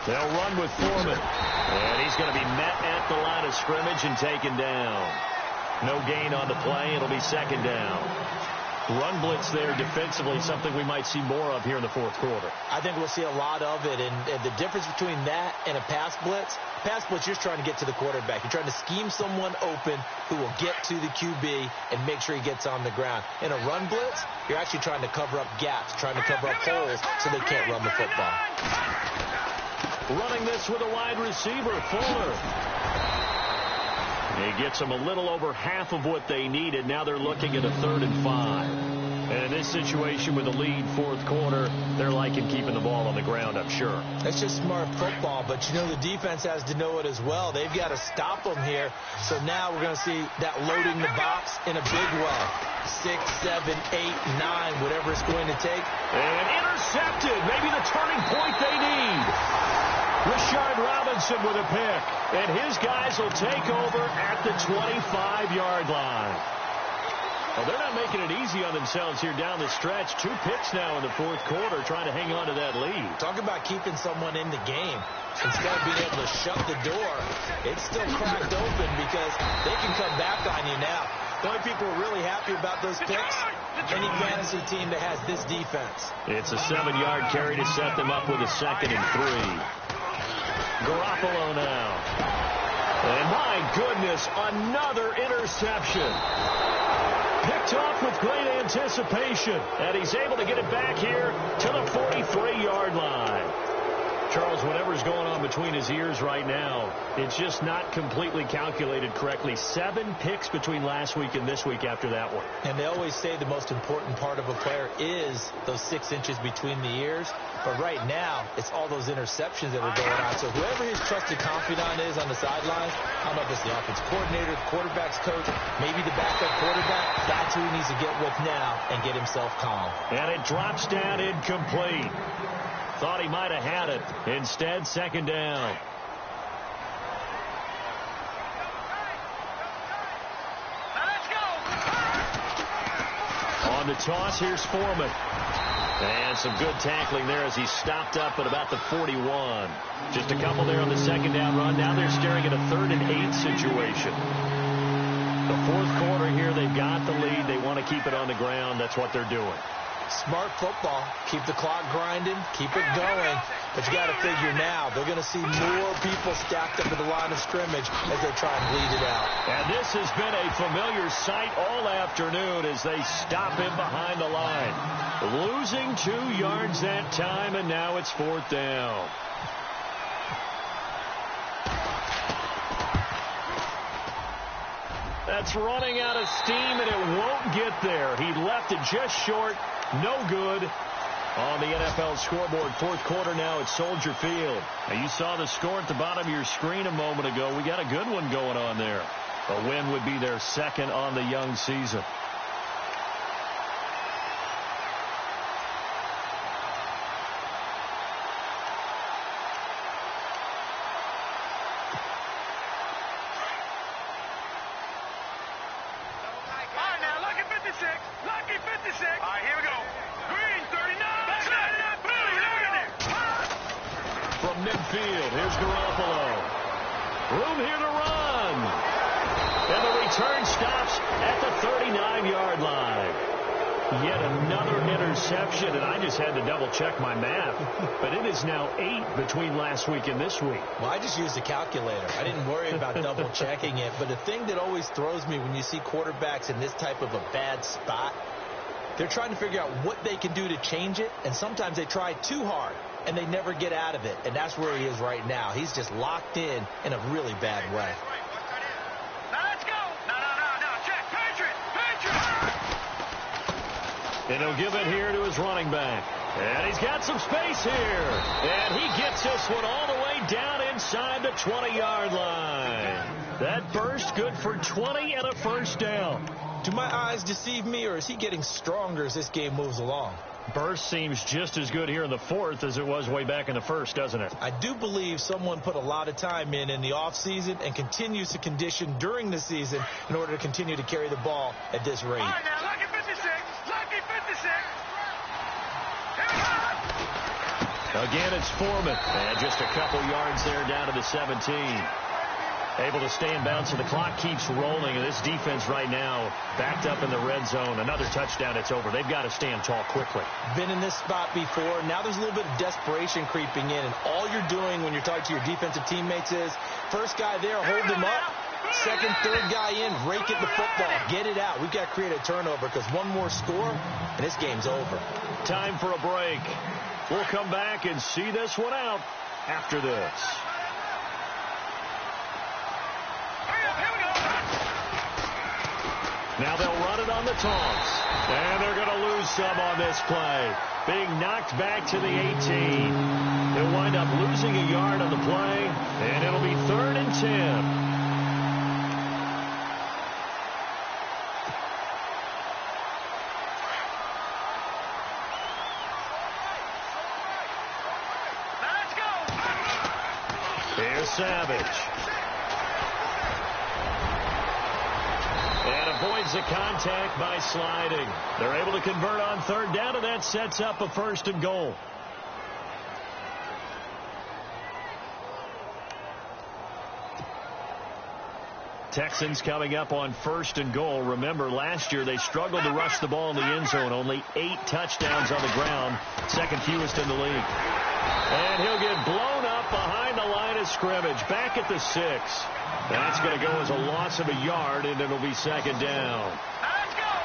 They'll run with Foreman. And he's going to be met at the line of scrimmage and taken down. No gain on the play. It'll be second down. Run blitz there defensively, something we might see more of here in the fourth quarter. I think we'll see a lot of it, and the difference between that and a pass blitz, you're trying to get to the quarterback. You're trying to scheme someone open who will get to the QB and make sure he gets on the ground. In a run blitz, you're actually trying to cover up gaps, trying to cover up holes so they can't run the football. Running this with a wide receiver, Fuller. He gets them a little over half of what they needed. Now they're looking at a 3rd and 5. And in this situation with the lead fourth quarter, they're liking keeping the ball on the ground, I'm sure. That's just smart football, but you know the defense has to know it as well. They've got to stop them here. So now we're going to see that loading the box in a big way. 6, 7, 8, 9, whatever it's going to take. And intercepted. Maybe the turning point they need. Rashard Robinson with a pick. And his guys will take over at the 25-yard line. Well, they're not making it easy on themselves here down the stretch. 2 picks now in the fourth quarter trying to hang on to that lead. Talk about keeping someone in the game. Instead of being able to shut the door, it's still cracked open because they can come back on you now. The only people who are really happy about those picks, any fantasy team that has this defense. It's a 7-yard carry to set them up with a 2nd and 3. Garoppolo now. And my goodness, another interception. Picked off with great anticipation. And he's able to get it back here to the 43-yard line. Charles, whatever's going on between his ears right now, it's just not completely calculated correctly. 7 picks between last week and this week after that one. And they always say the most important part of a player is those 6 inches between the ears. But right now, it's all those interceptions that are going on. So whoever his trusted confidant is on the sidelines, I don't know if it's the offensive coordinator, the quarterback's coach, maybe the backup quarterback, that's who he needs to get with now and get himself calm. And it drops down incomplete. Thought he might have had it. Instead, second down. Let's go. On the toss, here's Foreman. And some good tackling there as he stopped up at about the 41. Just a couple there on the second down run. Now they're staring at a 3rd and 8 situation. The fourth quarter here, they've got the lead. They want to keep it on the ground. That's what they're doing. Smart football. Keep the clock grinding. Keep it going. But you got to figure now, they're going to see more people stacked up at the line of scrimmage as they try and bleed it out. And this has been a familiar sight all afternoon as they stop him behind the line. Losing 2 yards that time, and now it's 4th down. That's running out of steam, and it won't get there. He left it just short. No good. On the NFL scoreboard, 4th quarter now at Soldier Field. Now you saw the score at the bottom of your screen a moment ago. We got a good one going on there. A win would be their 2nd on the young season. And I just had to double-check my math, but it is now 8 between last week and this week. Well, I just used a calculator. I didn't worry about double-checking it, but the thing that always throws me when you see quarterbacks in this type of a bad spot, they're trying to figure out what they can do to change it, and sometimes they try too hard, and they never get out of it, and that's where he is right now. He's just locked in a really bad way. And he'll give it here to his running back. And he's got some space here. And he gets this one all the way down inside the 20-yard line. That burst good for 20 and a 1st down. Do my eyes deceive me, or is he getting stronger as this game moves along? Burst seems just as good here in the 4th as it was way back in the 1st, doesn't it? I do believe someone put a lot of time in the offseason and continues to condition during the season in order to continue to carry the ball at this rate. All right, now, lucky 56. Lucky 56. Again, it's Foreman. And just a couple yards there down to the 17. Able to stay in bounds, so the clock keeps rolling. And this defense right now backed up in the red zone. Another touchdown, it's over. They've got to stand tall quickly. Been in this spot before. Now there's a little bit of desperation creeping in. And all you're doing when you're talking to your defensive teammates is, first guy there, hold them up. Second, third guy in, rake at the football. Get it out. We've got to create a turnover because one more score, and this game's over. Time for a break. We'll come back and see this one out after this. Now they'll run it on the taunts. And they're going to lose some on this play. Being knocked back to the 18. They'll wind up losing a yard on the play. And it'll be 3rd and 10. Here's Savage. And avoids the contact by sliding. They're able to convert on 3rd down, and that sets up a 1st and goal. Texans coming up on 1st and goal. Remember, last year they struggled to rush the ball in the end zone. Only 8 touchdowns on the ground. 2nd fewest in the league. And he'll get blown up behind the line of scrimmage. Back at the 6. That's going to go as a loss of a yard, and it'll be 2nd down.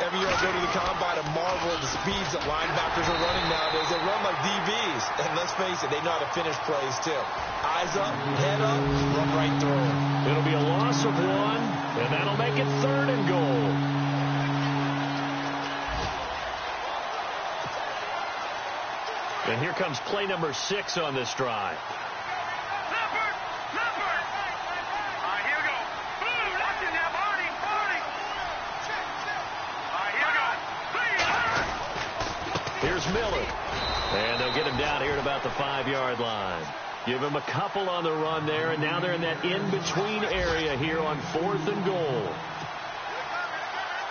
Every year I go to the combine and marvel at the speeds that linebackers are running nowadays. They run like DBs. And let's face it, they know how to finish plays, too. Eyes up, head up, run right through them. It'll be a loss of 1, and that'll make it 3rd and goal. And here comes play number 6 on this drive. Here's Miller. And they'll get him down here at about the 5-yard line. Give him a couple on the run there, and now they're in that in-between area here on 4th and goal.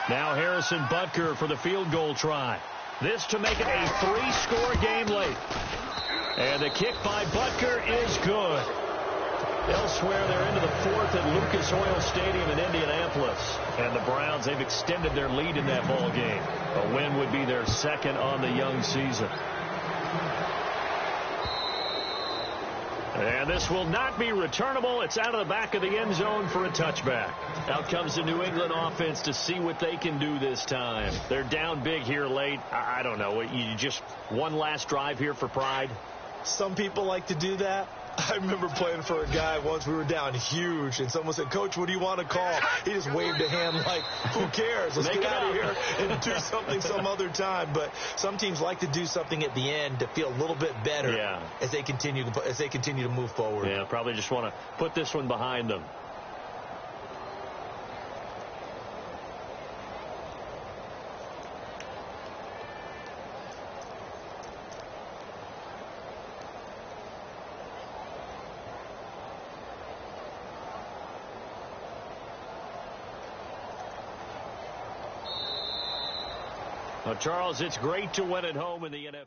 Now Harrison Butker for the field goal try. This to make it a 3-score game late. And the kick by Butker is good. Elsewhere, they're into the fourth at Lucas Oil Stadium in Indianapolis. And the Browns, they've extended their lead in that ball game. A win would be their second on the young season. And this will not be returnable. It's out of the back of the end zone for a touchback. Out comes the New England offense to see what they can do this time. They're down big here late. I don't know. You just one last drive here for pride? Some people like to do that. I remember playing for a guy once. We were down huge, and someone said, "Coach, what do you want to call?" He just waved a hand like, "Who cares? Let's get out of here and do something some other time." But some teams like to do something at the end to feel a little bit better as they continue to move forward. Yeah, probably just want to put this one behind them. Well, Charles, it's great to win at home in the NFL.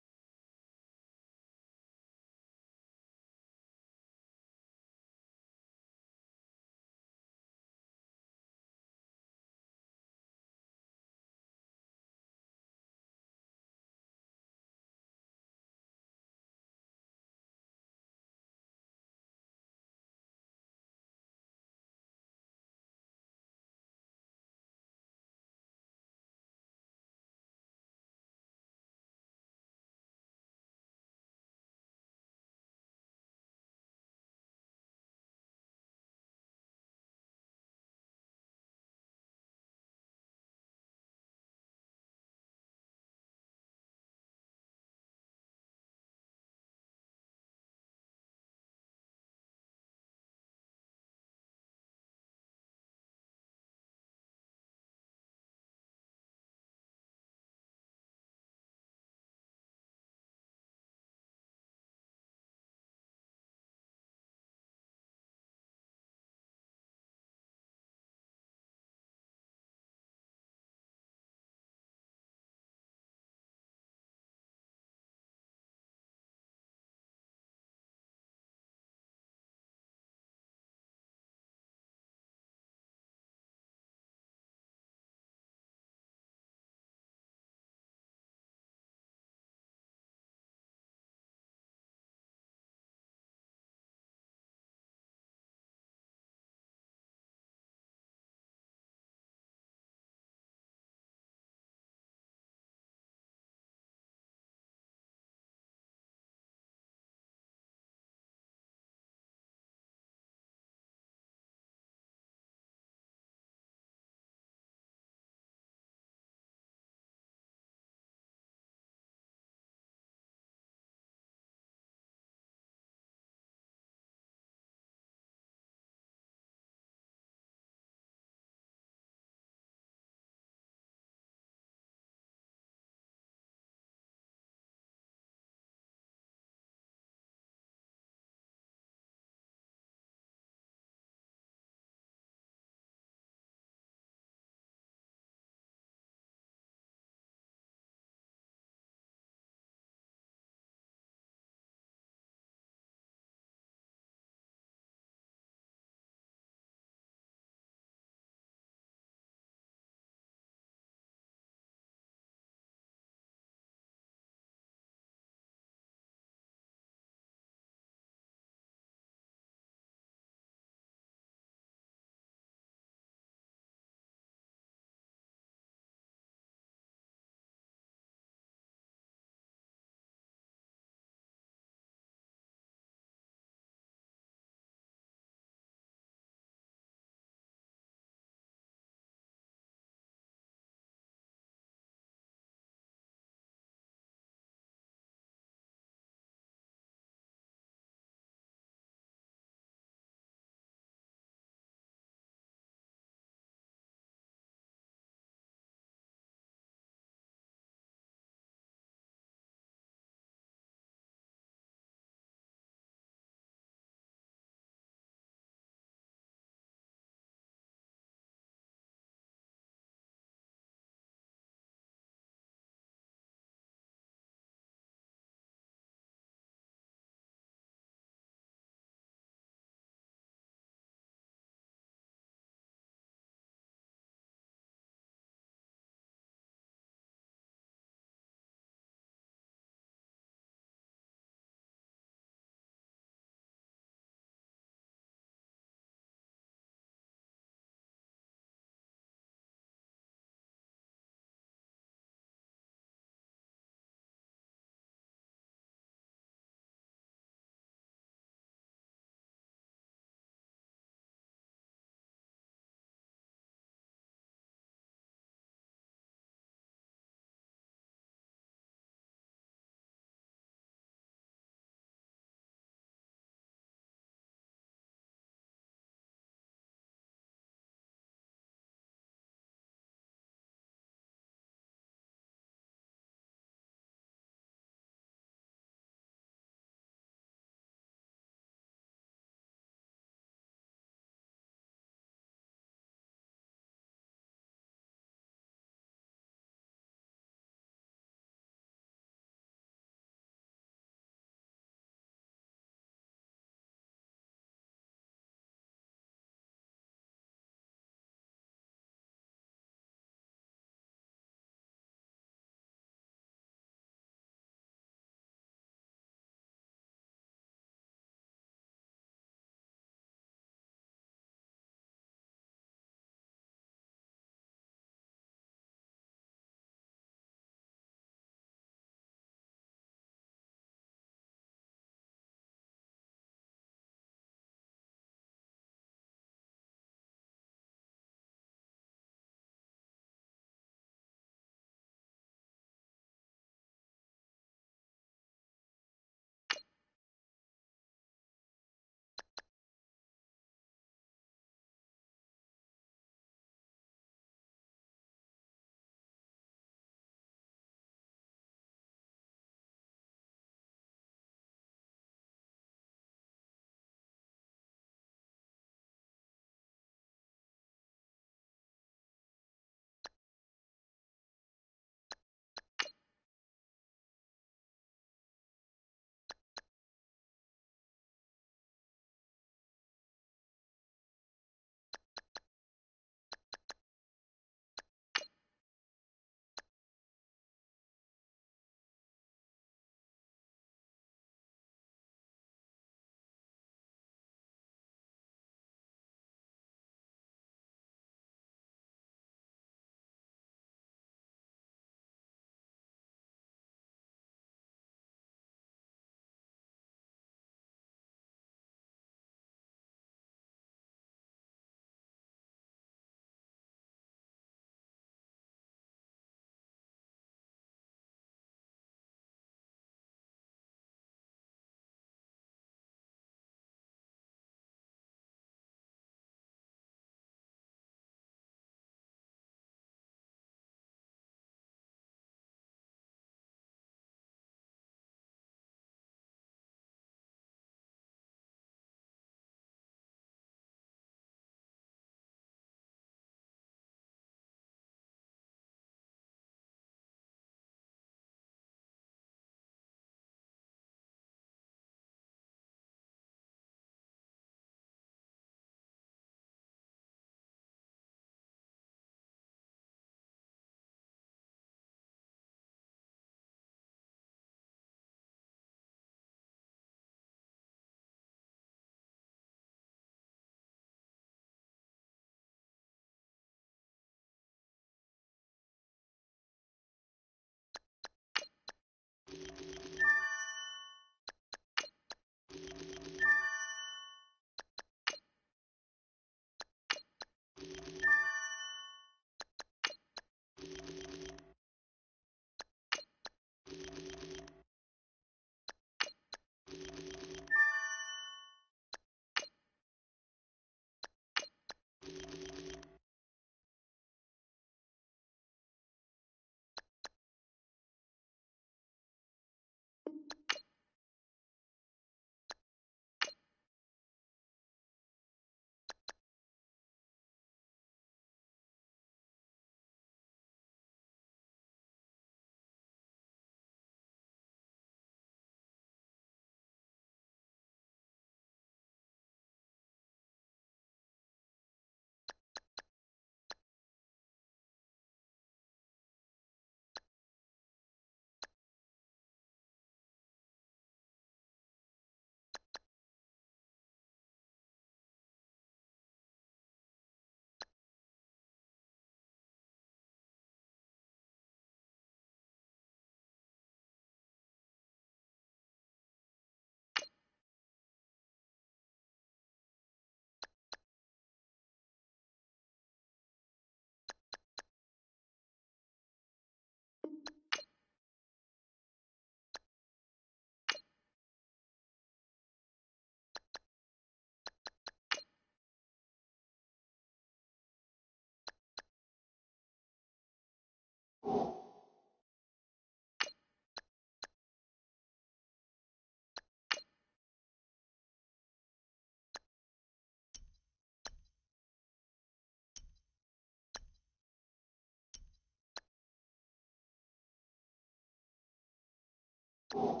You